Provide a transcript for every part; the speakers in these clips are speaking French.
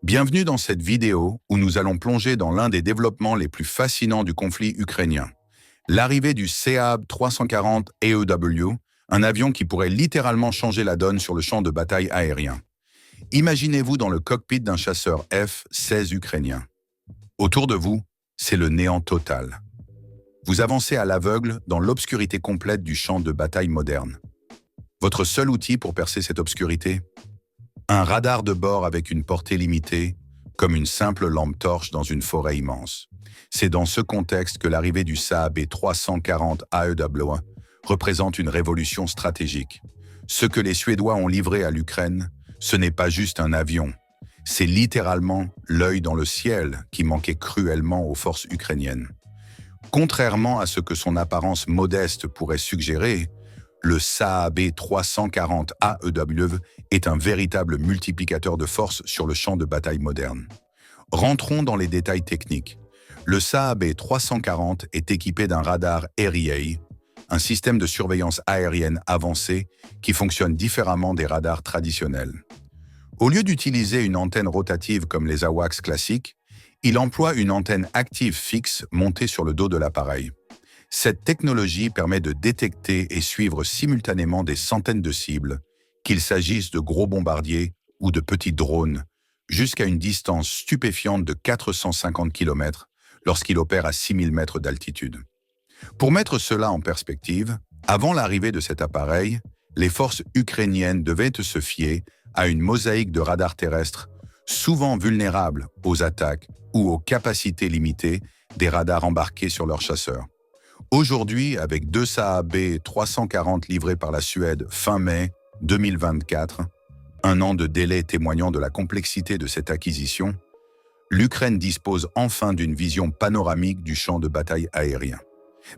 Bienvenue dans cette vidéo où nous allons plonger dans l'un des développements les plus fascinants du conflit ukrainien. L'arrivée du Saab 340 AEW, un avion qui pourrait littéralement changer la donne sur le champ de bataille aérien. Imaginez-vous dans le cockpit d'un chasseur F-16 ukrainien. Autour de vous, c'est le néant total. Vous avancez à l'aveugle dans l'obscurité complète du champ de bataille moderne. Votre seul outil pour percer cette obscurité? Un radar de bord avec une portée limitée, comme une simple lampe torche dans une forêt immense. C'est dans ce contexte que l'arrivée du Saab 340 AEW représente une révolution stratégique. Ce que les Suédois ont livré à l'Ukraine, ce n'est pas juste un avion. C'est littéralement l'œil dans le ciel qui manquait cruellement aux forces ukrainiennes. Contrairement à ce que son apparence modeste pourrait suggérer, le Saab 340 AEW est un véritable multiplicateur de force sur le champ de bataille moderne. Rentrons dans les détails techniques. Le Saab 340 est équipé d'un radar REA, un système de surveillance aérienne avancé qui fonctionne différemment des radars traditionnels. Au lieu d'utiliser une antenne rotative comme les AWACS classiques, il emploie une antenne active fixe montée sur le dos de l'appareil. Cette technologie permet de détecter et suivre simultanément des centaines de cibles, qu'il s'agisse de gros bombardiers ou de petits drones, jusqu'à une distance stupéfiante de 450 km lorsqu'il opère à 6000 mètres d'altitude. Pour mettre cela en perspective, avant l'arrivée de cet appareil, les forces ukrainiennes devaient se fier à une mosaïque de radars terrestres, souvent vulnérables aux attaques ou aux capacités limitées des radars embarqués sur leurs chasseurs. Aujourd'hui, avec deux Saab 340 livrés par la Suède fin mai 2024, un an de délai témoignant de la complexité de cette acquisition, l'Ukraine dispose enfin d'une vision panoramique du champ de bataille aérien.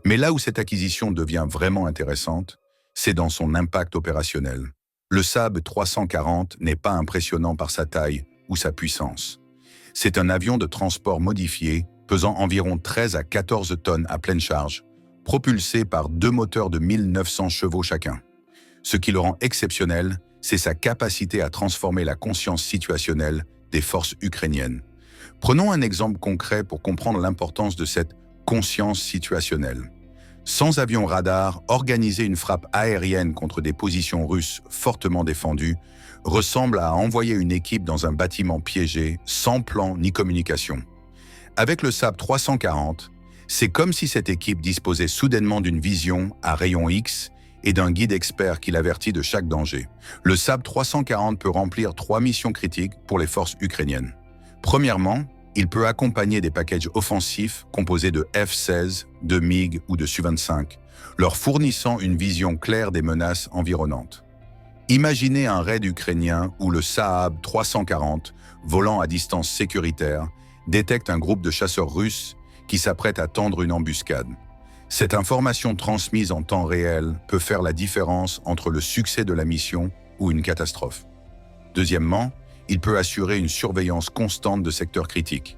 Mais là où cette acquisition devient vraiment intéressante, c'est dans son impact opérationnel. Le Saab 340 n'est pas impressionnant par sa taille ou sa puissance. C'est un avion de transport modifié, pesant environ 13 à 14 tonnes à pleine charge, propulsé par deux moteurs de 1900 chevaux chacun. Ce qui le rend exceptionnel, c'est sa capacité à transformer la conscience situationnelle des forces ukrainiennes. Prenons un exemple concret pour comprendre l'importance de cette conscience situationnelle. Sans avion radar, organiser une frappe aérienne contre des positions russes fortement défendues ressemble à envoyer une équipe dans un bâtiment piégé, sans plan ni communication. Avec le Saab 340, c'est comme si cette équipe disposait soudainement d'une vision à rayon X et d'un guide expert qui l'avertit de chaque danger. Le Saab 340 peut remplir 3 missions critiques pour les forces ukrainiennes. Premièrement, il peut accompagner des packages offensifs composés de F-16, de MiG ou de Su-25, leur fournissant une vision claire des menaces environnantes. Imaginez un raid ukrainien où le Saab 340, volant à distance sécuritaire, détecte un groupe de chasseurs russes qui s'apprête à tendre une embuscade. Cette information transmise en temps réel peut faire la différence entre le succès de la mission ou une catastrophe. Deuxièmement, il peut assurer une surveillance constante de secteurs critiques.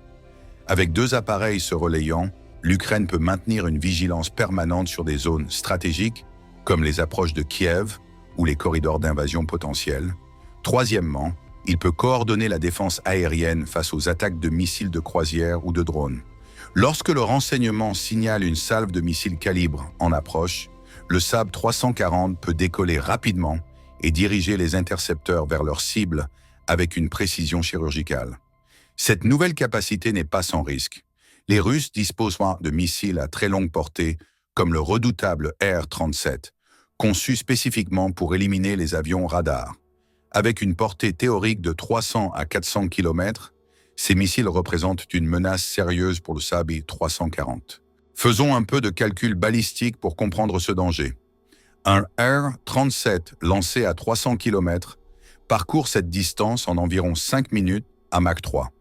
Avec deux appareils se relayant, l'Ukraine peut maintenir une vigilance permanente sur des zones stratégiques, comme les approches de Kiev ou les corridors d'invasion potentiels. Troisièmement, il peut coordonner la défense aérienne face aux attaques de missiles de croisière ou de drones. Lorsque le renseignement signale une salve de missiles calibre en approche, le Saab 340 peut décoller rapidement et diriger les intercepteurs vers leurs cibles avec une précision chirurgicale. Cette nouvelle capacité n'est pas sans risque. Les Russes disposent de missiles à très longue portée, comme le redoutable R-37, conçu spécifiquement pour éliminer les avions radars. Avec une portée théorique de 300 à 400 km, ces missiles représentent une menace sérieuse pour le Saab 340. Faisons un peu de calcul balistique pour comprendre ce danger. Un R-37 lancé à 300 km parcourt cette distance en environ 5 minutes à Mach 3.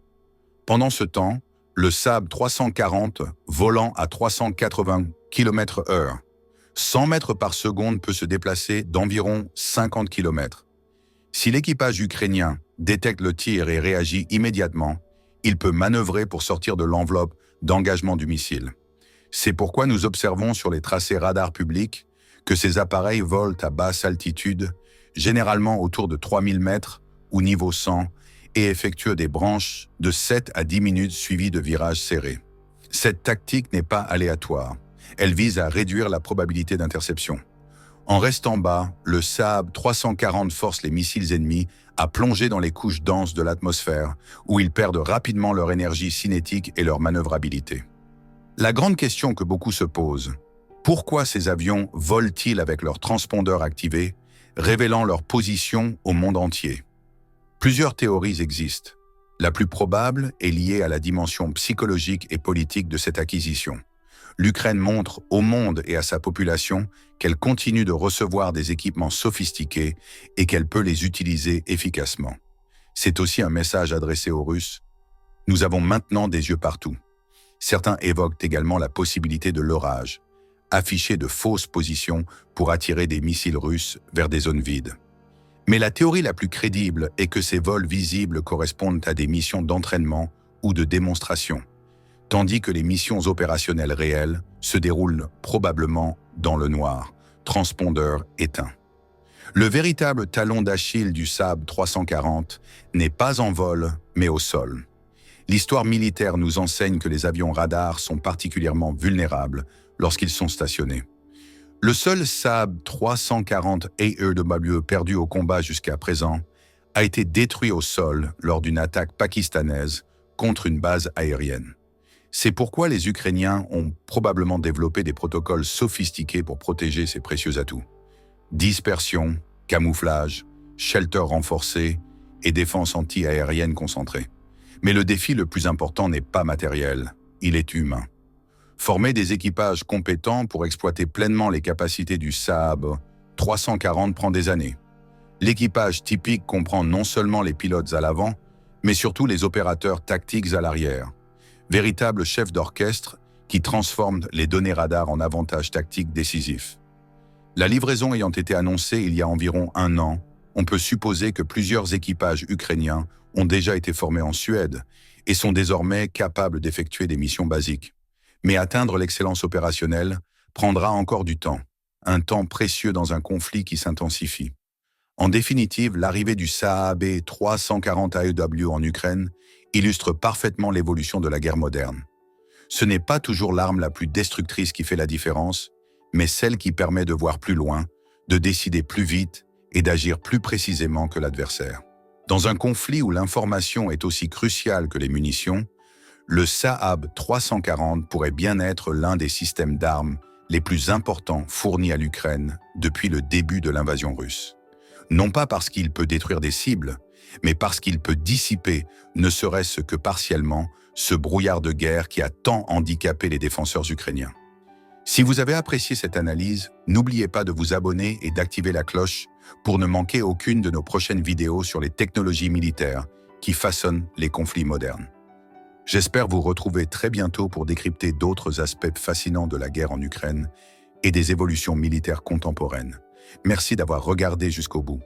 Pendant ce temps, le Saab 340, volant à 380 km/h, 100 mètres par seconde peut se déplacer d'environ 50 km. Si l'équipage ukrainien détecte le tir et réagit immédiatement, il peut manœuvrer pour sortir de l'enveloppe d'engagement du missile. C'est pourquoi nous observons sur les tracés radars publics que ces appareils volent à basse altitude, généralement autour de 3000 mètres ou niveau 100, et effectuent des branches de 7 à 10 minutes suivies de virages serrés. Cette tactique n'est pas aléatoire. Elle vise à réduire la probabilité d'interception. En restant bas, le Saab 340 force les missiles ennemis à plonger dans les couches denses de l'atmosphère, où ils perdent rapidement leur énergie cinétique et leur manœuvrabilité. La grande question que beaucoup se posent, pourquoi ces avions volent-ils avec leurs transpondeurs activés, révélant leur position au monde entier? Plusieurs théories existent. La plus probable est liée à la dimension psychologique et politique de cette acquisition. L'Ukraine montre au monde et à sa population qu'elle continue de recevoir des équipements sophistiqués et qu'elle peut les utiliser efficacement. C'est aussi un message adressé aux Russes. Nous avons maintenant des yeux partout. Certains évoquent également la possibilité de l'orage, afficher de fausses positions pour attirer des missiles russes vers des zones vides. Mais la théorie la plus crédible est que ces vols visibles correspondent à des missions d'entraînement ou de démonstration, tandis que les missions opérationnelles réelles se déroulent probablement dans le noir, transpondeur éteint. Le véritable talon d'Achille du Saab 340 n'est pas en vol, mais au sol. L'histoire militaire nous enseigne que les avions radars sont particulièrement vulnérables lorsqu'ils sont stationnés. Le seul Saab 340 AEW perdu au combat jusqu'à présent a été détruit au sol lors d'une attaque pakistanaise contre une base aérienne. C'est pourquoi les Ukrainiens ont probablement développé des protocoles sophistiqués pour protéger ces précieux atouts. Dispersion, camouflage, shelter renforcé et défense anti-aérienne concentrée. Mais le défi le plus important n'est pas matériel, il est humain. Former des équipages compétents pour exploiter pleinement les capacités du Saab 340 prend des années. L'équipage typique comprend non seulement les pilotes à l'avant, mais surtout les opérateurs tactiques à l'arrière. Véritables chefs d'orchestre qui transforment les données radars en avantages tactiques décisifs. La livraison ayant été annoncée il y a environ 1 an, on peut supposer que plusieurs équipages ukrainiens ont déjà été formés en Suède et sont désormais capables d'effectuer des missions basiques. Mais atteindre l'excellence opérationnelle prendra encore du temps, un temps précieux dans un conflit qui s'intensifie. En définitive, l'arrivée du Saab 340 AEW en Ukraine illustre parfaitement l'évolution de la guerre moderne. Ce n'est pas toujours l'arme la plus destructrice qui fait la différence, mais celle qui permet de voir plus loin, de décider plus vite et d'agir plus précisément que l'adversaire. Dans un conflit où l'information est aussi cruciale que les munitions, le Saab 340 pourrait bien être l'un des systèmes d'armes les plus importants fournis à l'Ukraine depuis le début de l'invasion russe. Non pas parce qu'il peut détruire des cibles, mais parce qu'il peut dissiper, ne serait-ce que partiellement, ce brouillard de guerre qui a tant handicapé les défenseurs ukrainiens. Si vous avez apprécié cette analyse, n'oubliez pas de vous abonner et d'activer la cloche pour ne manquer aucune de nos prochaines vidéos sur les technologies militaires qui façonnent les conflits modernes. J'espère vous retrouver très bientôt pour décrypter d'autres aspects fascinants de la guerre en Ukraine et des évolutions militaires contemporaines. Merci d'avoir regardé jusqu'au bout.